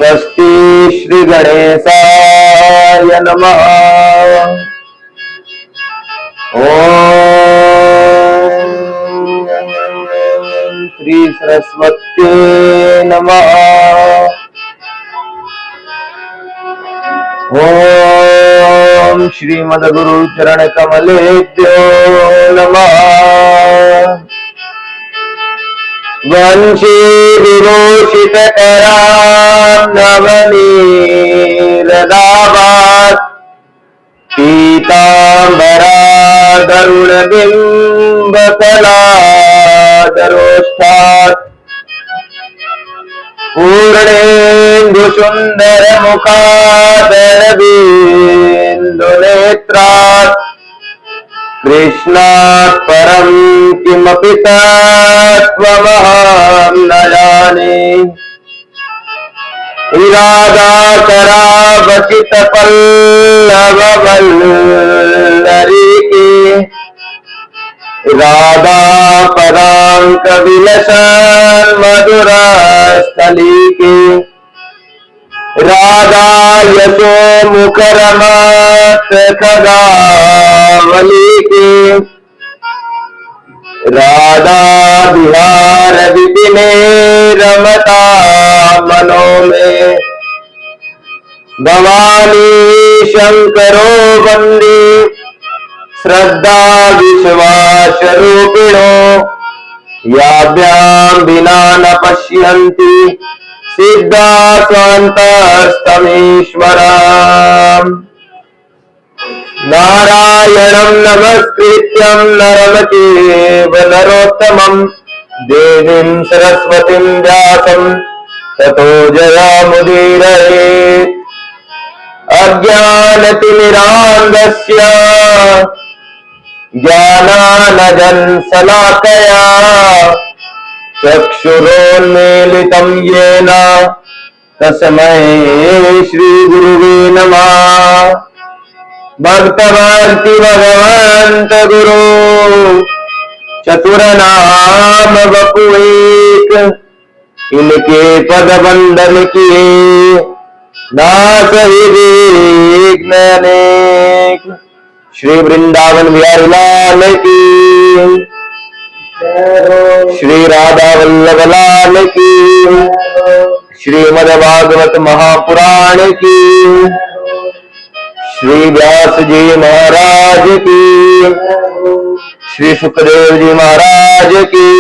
स्वस्ति श्री गणेशाय नमः। ओम श्री सरस्वती नमः। ओम श्रीमद्गुरु चरण कमलेभ्यो नमः। वंशी विभूषित नवनीरदाभात् पीताम्बरा गरुडबिम्बकलाधरोष्ठात् पूर्णेन्दु सुन्दर मुखादरबिन्दुनेत्रात् कृष्णात् परं किमपि तत्त्वमहं न जाने। राधाकरावचितपल्लववल्लरीके राधापदाङ्कविलसन् मधुरस्थलीके राधा यशो मुखरमत खगावलीके राधा विहार विपिने रमता मनो में। भवानी शंकरो वंदे श्रद्धा विश्वास रूपिणो याभ्यां विना न पश्यन्ति सिद्धा स्वान्तस्तमीश्वरम्। नारायणं नमस्कृत्यं नरं चैव नरोत्तमं देवीं सरस्वतीं व्यासं ततो जयमुदीरयेत्। अज्ञानतिमिरान्धस्य ज्ञानानजनशलाकया चक्षुरोन्मीलितं येन तस्मै श्रीगुरुवे नमः। भक्तवर्ति भगवंत गुरु चतुरनाम वपु एक, इनके पद बंदन किए नाथ विघ्न अनेक। श्री वृंदावन बिहारी लाल की, श्री राधा वल्लभ लाल की, श्रीमद् भागवत महापुराण की, श्री व्यास जी महाराज की, श्री सुखदेव जी महाराज की,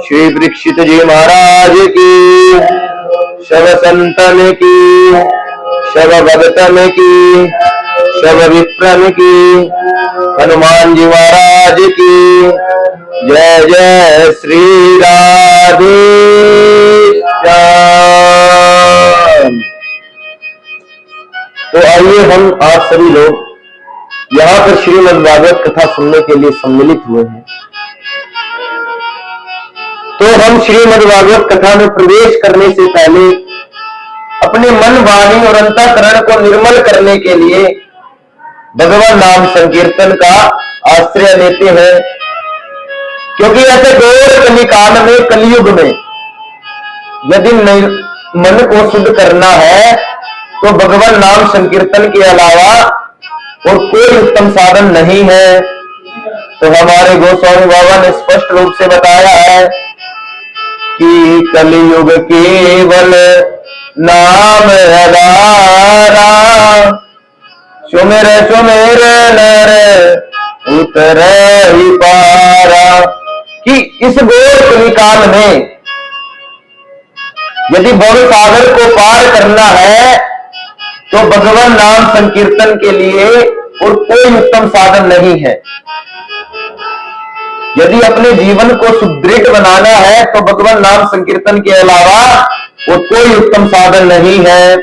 श्री परीक्षित जी महाराज की, शव संतन की, शव भगतन की, शव विप्रन की, हनुमान जी महाराज की। जय जय श्री राधे श्याम। तो आइए हम आप सभी लोग यहाँ पर श्रीमद् भागवत कथा सुनने के लिए सम्मिलित हुए हैं। तो हम श्रीमद् भागवत कथा में प्रवेश करने से पहले अपने मन, वाणी और अंतःकरण को निर्मल करने के लिए भगवान नाम संकीर्तन का आश्रय लेते हैं। क्योंकि ऐसे घोर कलिकाल में, कलयुग में यदि मन को शुद्ध करना है तो भगवान नाम संकीर्तन के अलावा और कोई उत्तम साधन नहीं है। तो हमारे गोस्वामी बाबा ने स्पष्ट रूप से बताया है कि कलयुग केवल नाम आधारा, सुमिर सुमिर नर उतर ही पारा। कि इस घोर कलिकाल में यदि भव सागर को पार करना है तो भगवान नाम संकीर्तन के लिए और कोई उत्तम साधन नहीं है। यदि अपने जीवन को सुदृढ़ बनाना है तो भगवान नाम संकीर्तन के अलावा और कोई उत्तम साधन नहीं है।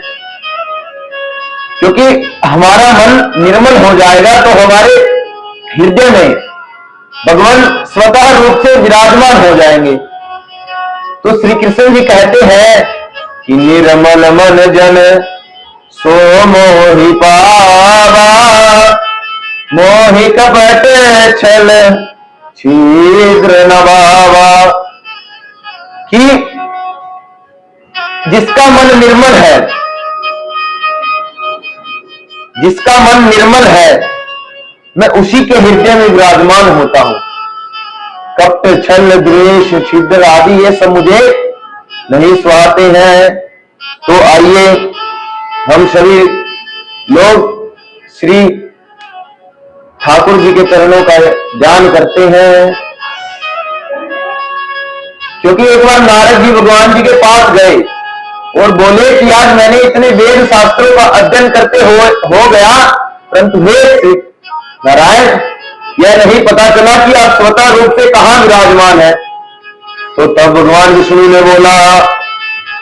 क्योंकि हमारा मन निर्मल हो जाएगा तो हमारे हृदय में भगवान स्वतः रूप से विराजमान हो जाएंगे। तो श्री कृष्ण जी कहते हैं कि निर्मल मन जन सो मोहि पावा, मोहि कपट छल शीघ्र नवावा। कि जिसका मन निर्मल है, जिसका मन निर्मल है, मैं उसी के हृदय में विराजमान होता हूं। कपट, छल, द्वेष, छिद्र आदि ये सब मुझे नहीं सुहाते हैं। तो आइए हम सभी लोग श्री ठाकुर जी के चरणों का ध्यान करते हैं। क्योंकि एक बार नारद जी भगवान जी के पास गए और बोले कि आज मैंने इतने वेद शास्त्रों का अध्ययन करते हो गया, परंतु हे नारायण, यह नहीं पता चला कि आप स्वतः रूप से कहां विराजमान है। तो तब भगवान विष्णु ने बोला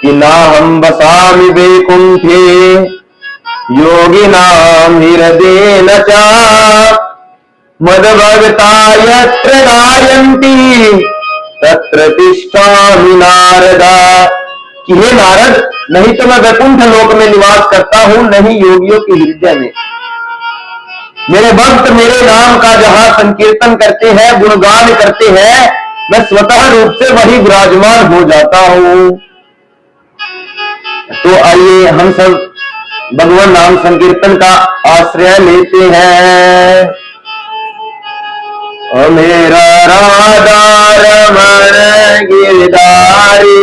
कि ना हम बसामि वैकुंठे योगिनाम हृदयेन च मद्भक्ता यत्र गायन्ति तत्र तिष्ठामि नारदा। कि हे नारद, नहीं तो मैं वैकुंठ लोक में निवास करता हूं, नहीं योगियों के हृदय में। मेरे भक्त मेरे नाम का जहां संकीर्तन करते हैं, गुणगान करते हैं, मैं स्वतः रूप से वही विराजमान हो जाता हूं। तो आइए हम सब भगवान नाम संकीर्तन का आश्रय लेते हैं। ओ मेरा राधा रमण गिरधारी,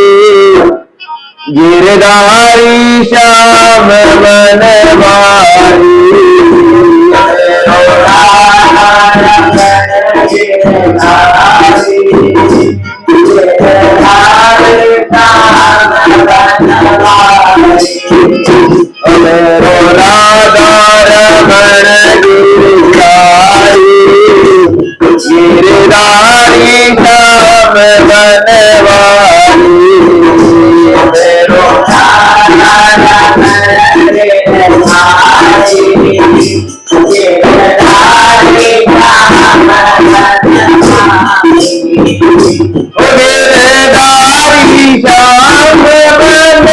गिरधारी श्याम बनवारी। मेरो राधा रमण गिरधारी, गिरधारी श्याम बनवारी। मेरो राधा रमण गिरधारी, गिरधारी श्याम बनवारी। गिरधारी श्याम बनवारी।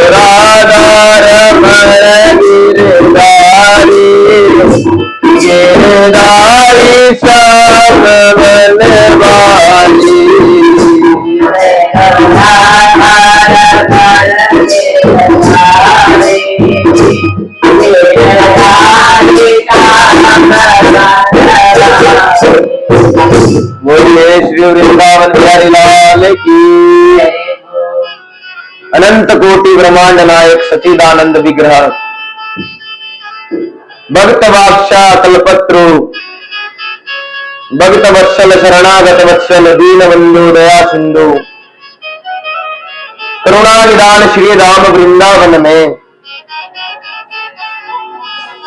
राधा रमण गिरधारी, गिरधारी श्याम बनवारी। बोलिए श्री वृंदावन बिहारी लाल की। अनंत कोटि ब्रह्मांड नायक सच्चिदानंद विग्रह, भक्त वात्सा कल्पत्रु, भक्त वत्सल शरणागत वत्सल, दीन बंधु दया सिंधु, करुणा निदान श्री राम वृंदावन में,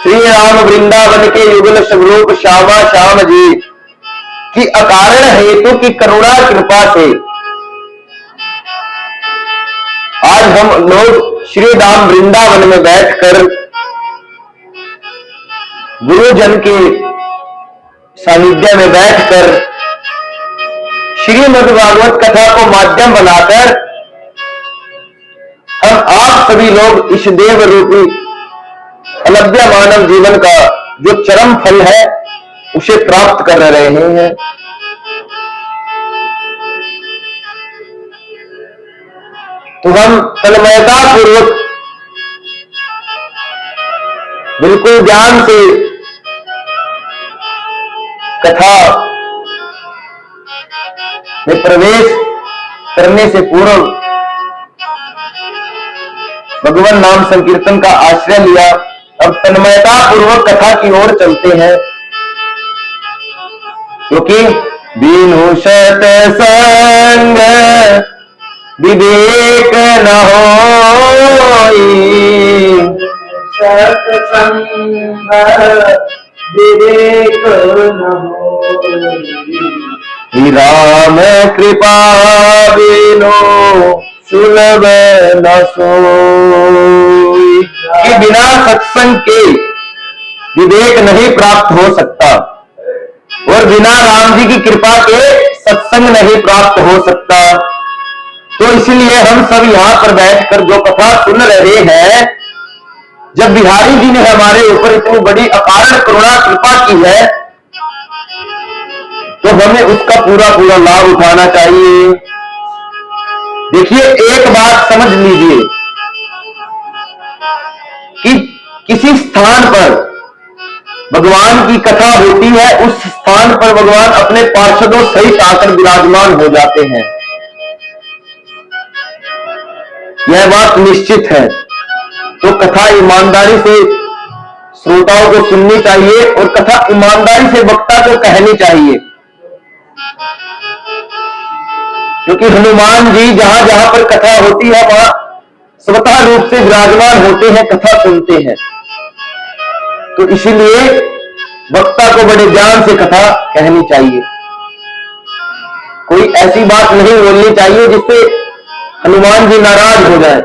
श्री राम वृंदावन के युगल स्वरूप श्यामा श्याम जी की अकारण हेतु की करुणा कृपा से आज हम लोग श्री राम वृंदावन में बैठकर गुरुजन के सानिध्य में बैठकर श्रीमद् भागवत कथा को माध्यम बनाकर हम आप सभी लोग इस देव रूपी अलभ्य मानव जीवन का जो चरम फल है उसे प्राप्त कर रहे हैं। तो हम तन्मयता पूर्वक बिल्कुल ध्यान से कथा में प्रवेश करने से पूर्व भगवान नाम संकीर्तन का आश्रय लिया। अब तन्मयता पूर्वक कथा की ओर चलते हैं, क्योंकि बिनु सत्संग विवेक न होई, सत्संग विवेक न होई। राम कृपा बिनु सुलभ न सोई। कि बिना सत्संग के विवेक नहीं प्राप्त हो सकता और बिना राम जी की कृपा के सत्संग नहीं प्राप्त हो सकता। तो इसलिए हम सब यहां पर बैठकर जो कथा सुन रहे हैं, जब बिहारी जी ने हमारे ऊपर इतनी बड़ी अकारण करुणा कृपा की है तो हमें उसका पूरा पूरा लाभ उठाना चाहिए। देखिए, एक बात समझ लीजिए कि किसी स्थान पर भगवान की कथा होती है, उस स्थान पर भगवान अपने पार्षदों सहित आकर विराजमान हो जाते हैं, यह बात निश्चित है। तो कथा ईमानदारी से श्रोताओं को सुननी चाहिए और कथा ईमानदारी से वक्ता को कहनी चाहिए, क्योंकि हनुमान जी जहां जहां पर कथा होती है वहां स्वतः रूप से विराजमान होते हैं, कथा सुनते हैं। तो इसीलिए वक्ता को बड़े ध्यान से कथा कहनी चाहिए, कोई ऐसी बात नहीं बोलनी चाहिए जिससे हनुमान जी नाराज हो जाए।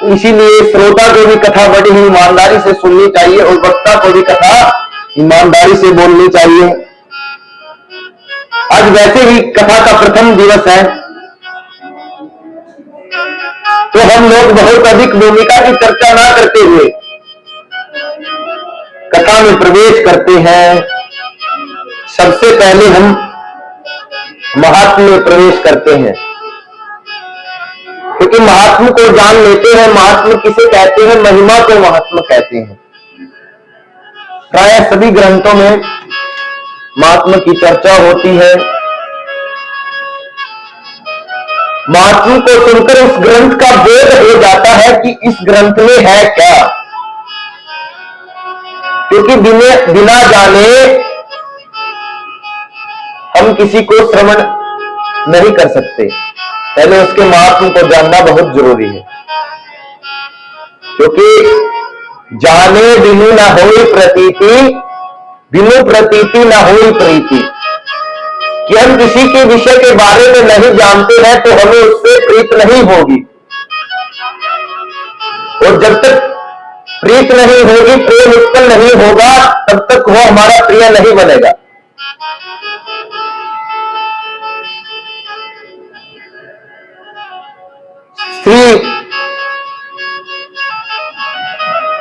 इसीलिए श्रोता को भी कथा बड़ी ही ईमानदारी से सुननी चाहिए और वक्ता को भी कथा ईमानदारी से बोलनी चाहिए। आज वैसे ही कथा का प्रथम दिवस है, तो हम लोग बहुत अधिक भूमिका की चर्चा ना करते हुए कथा में प्रवेश करते हैं। सबसे पहले हम महात्म में प्रवेश करते हैं, क्योंकि महात्म को जान लेते हैं। महात्म किसे कहते हैं? महिमा को महात्म कहते हैं। प्राय सभी ग्रंथों में महात्म की चर्चा होती है। महात्म को सुनकर उस ग्रंथ का बोध हो जाता है कि इस ग्रंथ में है क्या, क्योंकि बिना जाने हम किसी को श्रवण नहीं कर सकते। पहले उसके महात्म को जानना बहुत जरूरी है, क्योंकि जाने बिनु न होई प्रतीति, बिनु प्रतीति न होई प्रीति। कि हम किसी के विषय के बारे में नहीं जानते हैं तो हमें उससे प्रीत नहीं होगी, और जब तक प्रीत नहीं होगी, प्रेम उत्पन्न नहीं होगा, तब तक वो हमारा प्रिय नहीं बनेगा। श्री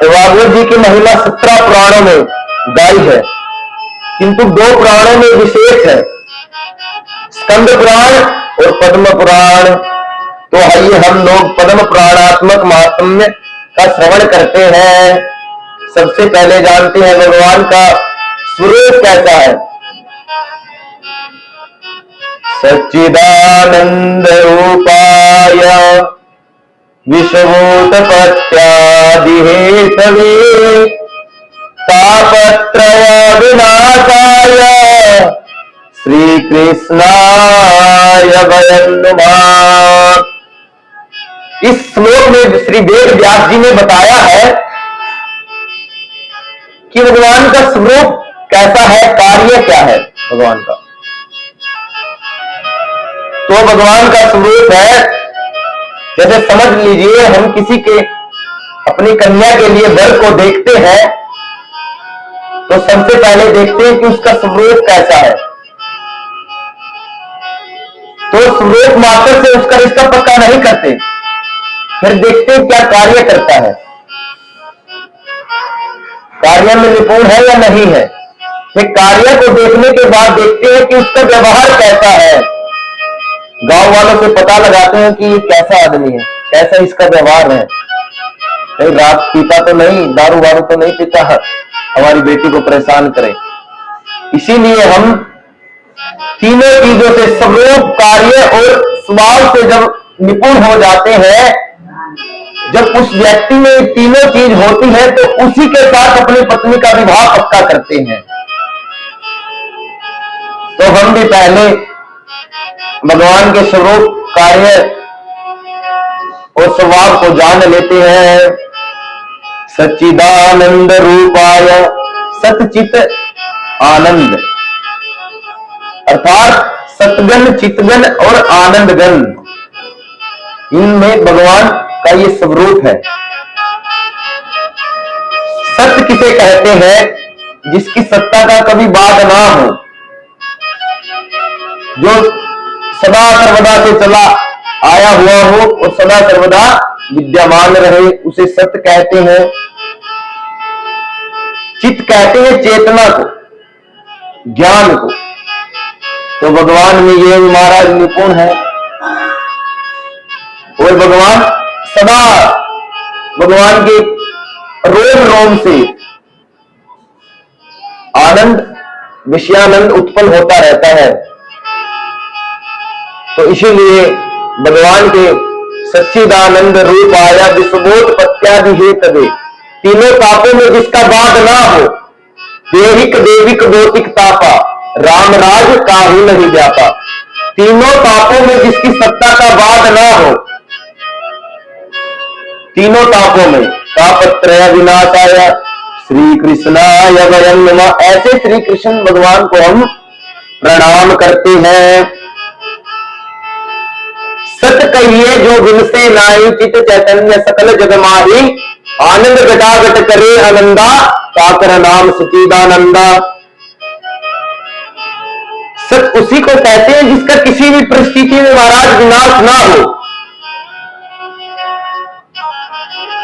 भागवत जी की महिमा 17 पुराणों में गाई है, किंतु 2 पुराणों में विशेष है, स्कंद पुराण और पद्म पुराण। तो आइए हम लोग पद्म पुराणात्मक महात्म्य का श्रवण करते हैं। सबसे पहले जानते हैं भगवान का स्वरूप कैसा है। सच्चिदानंद रूपाय विश्वभूतपत्यादि हेतवे तापत्रय विनाशाय श्री कृष्णाय वयं नुमः। इस श्लोक में श्री वेद व्यास जी ने बताया है कि भगवान का स्वरूप कैसा है, कार्य क्या है भगवान का। तो भगवान का स्वरूप है, जैसे समझ लीजिए हम किसी के अपनी कन्या के लिए वर को देखते हैं तो सबसे पहले देखते हैं कि उसका स्वरूप कैसा है। तो स्वरूप मात्र से उसका रिश्ता पक्का नहीं करते, फिर देखते हैं क्या कार्य करता है, कार्य में निपुण है या नहीं है। फिर कार्य को देखने के बाद देखते हैं कि उसका व्यवहार कैसा है। गांव वालों से पता लगाते हैं कि ये कैसा आदमी है, कैसा इसका व्यवहार है, कहीं रात पीता तो नहीं, दारू वारू तो नहीं पीता है, हमारी बेटी को परेशान करे। इसीलिए हम तीनों चीजों से, स्वरूप, कार्य और स्वभाव से जब निपुण हो जाते हैं, जब उस व्यक्ति में तीनों चीज होती है तो उसी के साथ अपनी पत्नी का विवाह पक्का करते हैं। तो हम भी पहले भगवान के स्वरूप, कार्य और स्वभाव को जान लेते हैं। सच्चिदानंद रूपाय, सतचित आनंद, अर्थात सतगन, चितगन और आनंदगन, इनमें भगवान का ये स्वरूप है। सत्य किसे कहते हैं? जिसकी सत्ता का कभी बाद ना हो, जो सदा सर्वदा से चला आया हुआ हो और सदा सर्वदा विद्यमान रहे उसे सत्य कहते हैं। चित्त कहते हैं चेतना को, ज्ञान को। तो भगवान में ये महाराज निपुण है और भगवान सदा भगवान के रोम रोम से आनंद विषयानंद उत्पन्न होता रहता है। तो इसीलिए भगवान के सच्चिदानंद रूप आया विश्वबोध पत्यादि हे तबे, तीनों तापों में जिसका बाध ना हो, देहिक देविक भौतिक तापा, राम राज काहू नहीं व्यापा। तीनों तापों में जिसकी सत्ता का बाध ना हो, तीनों तापों में तापत्रय विनाश आया श्री कृष्णाय वयं नमः। ऐसे श्री कृष्ण भगवान को हम प्रणाम करते हैं। सत कहिए जो गुण से नाई, चित चैतन्य सकल जग माही, आनंद घटाघट करे आनंदा, ताकर नाम सच्चिदानंदा। सत उसी को कहते हैं जिसका किसी भी परिस्थिति में महाराज विनाश ना हो,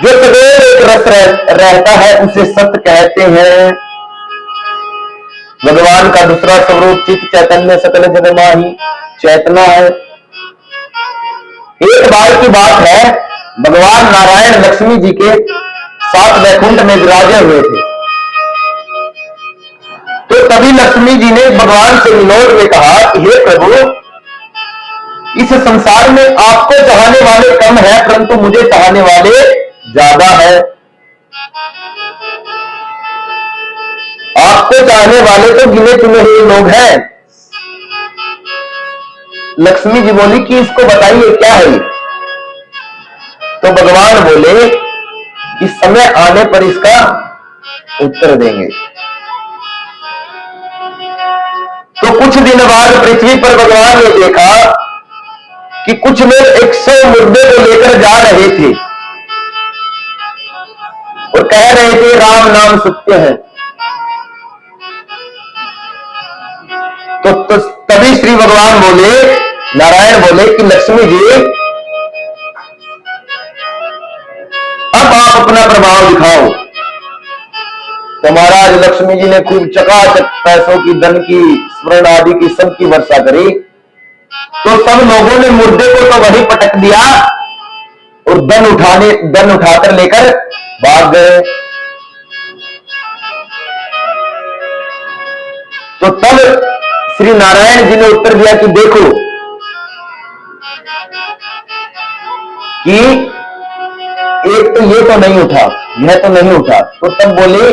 जो सदैव एक रस रहता है, उसे सत्य कहते हैं। भगवान का दूसरा स्वरूप चित्त चैतन्य सकल जग माही चैतना है। एक बार की बात है, भगवान नारायण लक्ष्मी जी के साथ वैकुंठ में विराजे हुए थे। तो तभी लक्ष्मी जी ने भगवान से विनोद में कहा, हे प्रभु, इस संसार में आपको चाहने वाले कम है, परंतु मुझे चाहने वाले ज्यादा है। आपको चाहने वाले तो गिने चुने हुए लोग हैं। लक्ष्मी जी बोली कि इसको बताइए क्या है। तो भगवान बोले कि समय आने पर इसका उत्तर देंगे। तो कुछ दिन बाद पृथ्वी पर भगवान ने देखा कि कुछ लोग 100 मुर्दे को लेकर जा रहे थे और कह रहे थे राम नाम सत्य है। तो तभी श्री भगवान बोले, नारायण बोले कि लक्ष्मी जी, अब आप अपना प्रभाव दिखाओ। तो महाराज लक्ष्मी जी ने खूब चकाचक पैसों की, धन की, स्वर्ण आदि की सबकी वर्षा करी। तो सब लोगों ने मुर्दे को तो वहीं पटक दिया और धन उठाकर लेकर भाग गए। तो तब श्री नारायण जी ने उत्तर दिया कि देखो कि एक तो ये तो नहीं उठा, यह तो नहीं उठा। तो तब बोले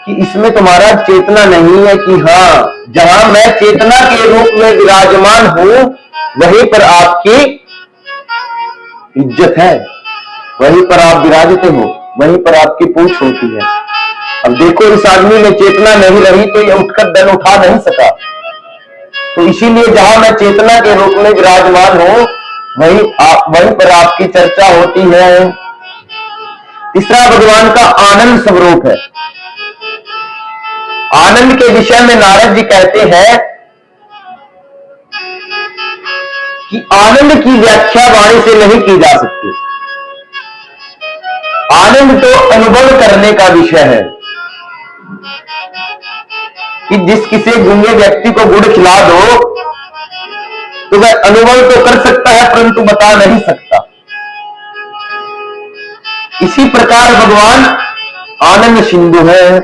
कि इसमें तुम्हारा चेतना नहीं है कि हाँ, जहां मैं चेतना के रूप में विराजमान हूं वहीं पर आपकी इज्जत है, वहीं पर आप विराजते हो, वहीं पर आपकी पूछ होती है। अब देखो इस आदमी में चेतना नहीं रही तो ये उठकर धन उठा नहीं सका। तो इसीलिए जहां मैं चेतना के रूप में विराजमान हूं वहीं पर आपकी चर्चा होती है। तीसरा भगवान का आनंद स्वरूप है। आनंद के विषय में नारद जी कहते हैं कि आनंद की व्याख्या वाणी से नहीं की जा सकती। आनंद तो अनुभव करने का विषय है कि जिस किसी गूंगे व्यक्ति को गुड़ खिला दो तो वह अनुभव तो कर सकता है परंतु बता नहीं सकता। इसी प्रकार भगवान आनंद सिंधु है।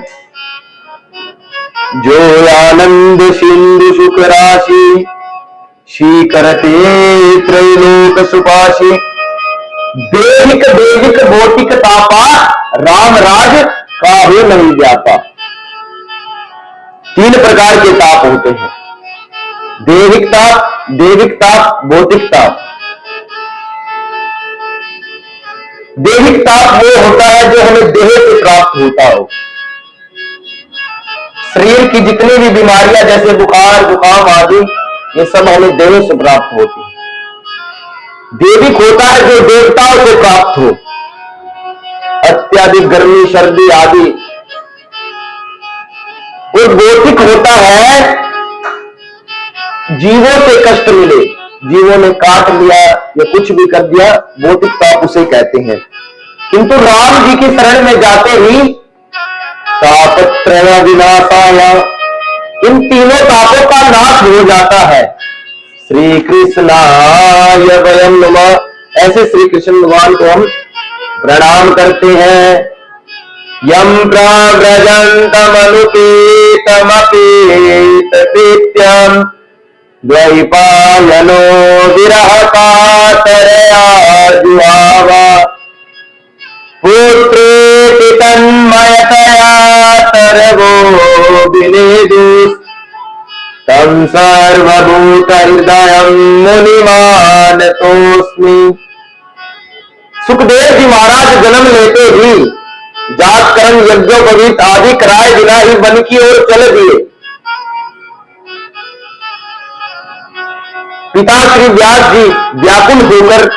जो आनंद सिंधु सुख राशि, शीकरते त्रैलोक सुपाशी, देहिक देविक भौतिक तापा, राम राज काहू नहीं व्यापा। 3 प्रकार के ताप होते हैं, देहिक ताप, देविक ताप, भौतिक ताप। देहिक ताप वो होता है जो हमें देह से प्राप्त होता हो। शरीर की जितनी भी बीमारियां जैसे बुखार, जुकाम आदि, ये सब हमें देह से प्राप्त होती है। देविक होता है जो देवताओं से प्राप्त हो, अत्याधिक गर्मी, सर्दी आदि। और भौतिक होता है जीवों से कष्ट मिले, जीवों ने काट लिया या कुछ भी कर दिया, भौतिक पाप उसे कहते हैं। किंतु राम जी की शरण में जाते ही तापत्रय विनाशाय, इन तीनों पापों का नाश हो जाता है। श्री कृष्णाय वयं नमः, ऐसे श्री कृष्ण भगवान को हम प्रणाम करते हैं। यम प्रव्रजन्तमनुपेतमपेतकृत्यं द्वैपायनो विरह कातरया जुहाव, पुत्रेति तन्मयतया सर्वो विनेदुः, तं सर्वभूतहृदयं मुनिमानतोऽस्मि। सुखदेव जी महाराज जन्म लेते ही जात कर्म यज्ञोपवीत आदि कराए बिना ही वन की ओर चल दिए। पिता श्री व्यास जी व्याकुल होकर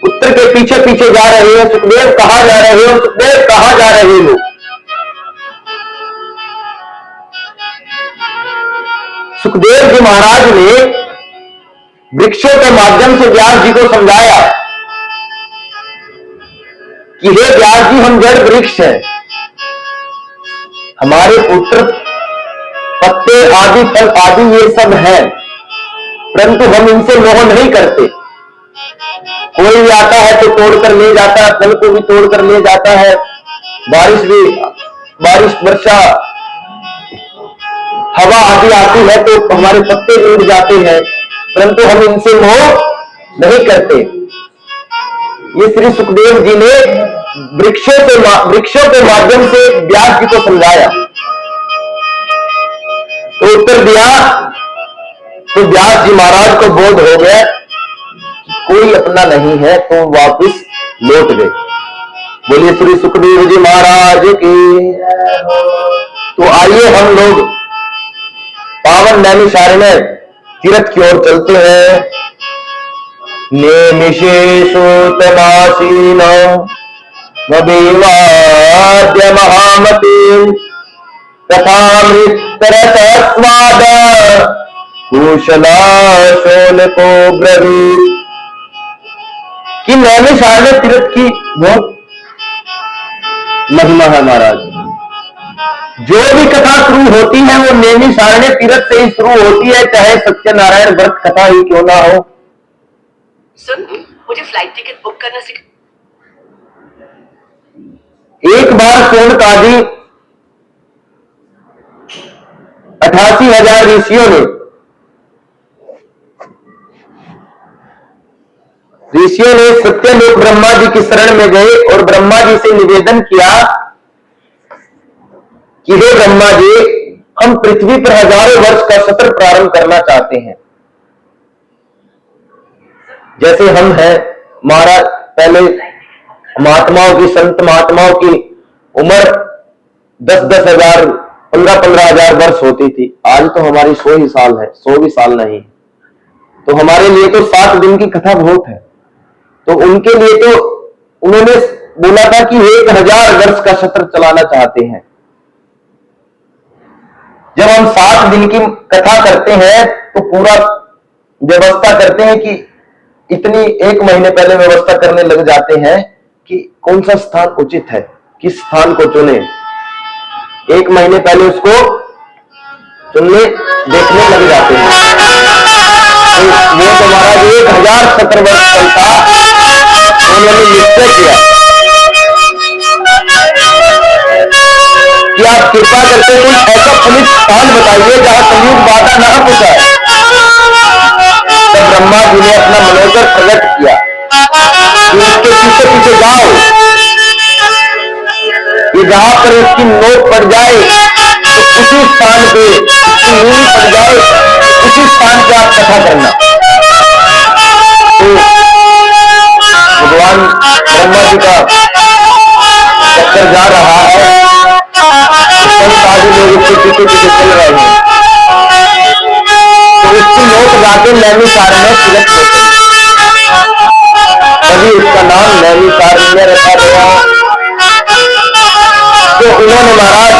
पुत्र के पीछे पीछे जा रहे हैं। सुखदेव कहां जा रहे हो, सुखदेव कहां जा रहे हो। सुखदेव जी महाराज ने वृक्षों के माध्यम से व्यास जी को समझाया कि हे व्यास जी, हम जड़ वृक्ष हैं, हमारे पुत्र पत्ते आदि फल आदि ये सब है, परंतु हम इनसे मोह नहीं करते। कोई भी आता है तो तोड़ कर ले जाता है, फल को भी तोड़ कर ले जाता है, बारिश वर्षा हवा आदि आती है तो हमारे पत्ते टूट जाते हैं, परंतु हम इनसे मोह नहीं करते। ये श्री सुखदेव जी ने वृक्षों के माध्यम से व्यास जी को समझाया। तो उत्तर दिया तो व्यास जी महाराज को बोध हो गया कोई अपना नहीं है, तो वापस लौट गए। बोलिए श्री सुखदेव जी महाराज की। तो आइए हम लोग पावन नैमिषारण्य तीर्थ की ओर चलते हैं। नेमिषेषु तमासीन वदेवाद्य महामती तथा मृतरसस्वाद कुशला शोनको ब्रवीत। कि नैमिषारण्य तीर्थ की बहुत महिमा है महाराज। जो भी कथा शुरू होती है वो नैमिषारण्य तीर्थ से ही शुरू होती है, चाहे सत्यनारायण व्रत कथा ही क्यों ना हो। सुन, मुझे फ्लाइट टिकट बुक करना सीख। एक बार सोनक आदि 88,000 ऋषियों ने सत्यलोक ब्रह्मा जी की शरण में गए और ब्रह्मा जी से निवेदन किया कि हे ब्रह्मा जी, हम पृथ्वी पर हजारों वर्ष का सत्र प्रारंभ करना चाहते हैं। जैसे हम हैं महाराज, पहले महात्माओं की, संत महात्माओं की उम्र 10-10 हजार 15-15 हजार वर्ष होती थी। आज तो हमारी 100 ही साल है, 100 भी साल नहीं। तो हमारे लिए तो 7 दिन की कथा बहुत है। तो उनके लिए तो उन्होंने बोला था कि 1000 वर्ष का सत्र चलाना चाहते हैं। जब हम 7 दिन की कथा करते हैं तो पूरा व्यवस्था करते हैं कि इतनी 1 महीने पहले व्यवस्था करने लग जाते हैं कि कौन सा स्थान उचित है, किस स्थान को चुने। 1 महीने पहले उसको चुनने देखने लग जाते हैं। तो वो तो महाराज 1000 सत्र वर्ष चलता, उन्होंने निश्चय किया कि आप कृपा करके कोई ऐसा पुलिस स्थान बताइए जहां कलयुग बाधा ना पहुंचाए। तब ब्रह्मा जी ने अपना मनोदर प्रकट किया कि इसके पीछे पीछे जाओ, ये जहां पर इसकी नोक पड़ जाए तो उसी स्थान पे, इसकी मूली पड़ जाए उसी स्थान पे आप कथा करना। तो भगवान ब्रह्मा जी का चक्कर जा रहा है, लोग उसके पीछे पीछे चल रहे हैं। तो उसकी नोक जाके नैमिषारण्य तीर्थ होते हैं, तभी उसका नाम नैमिषारण्य रखा गया। तो उन्होंने महाराज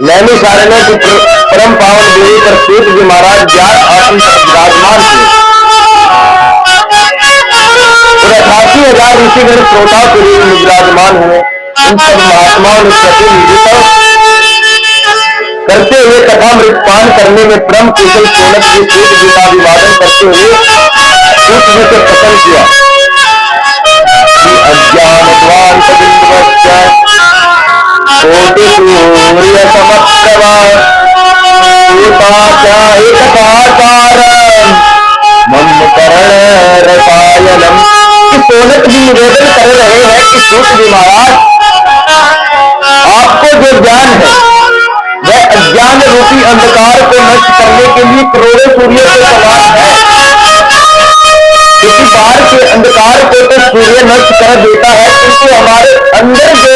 नैमिषारण्य जी महाराज ज्ञान आसन पर विराजमान थे और 88,000 ऋषिगण श्रोतापुरी में विराजमान हुए। इन सब महात्माओं ने प्रतिनिधित्व करते हुए कथामृतपान करने में परम कुशल सोनक जी सूत गीता विवादन करते हुए सूत जी से प्रश्न किया कि अज्ञान द्वांत बिंदुवच्च कोटि सूर्य समप्रभा मम करण रसायनम। सोनक जी निवेदन कर रहे हैं कि सूत जी महाराज, आपको जो ज्ञान है वह अज्ञान रूपी अंधकार को नष्ट करने के लिए करोड़ों सूर्य के समान है। किसी बाहर के अंधकार को तो सूर्य नष्ट कर देता है, किंतु हमारे अंदर जो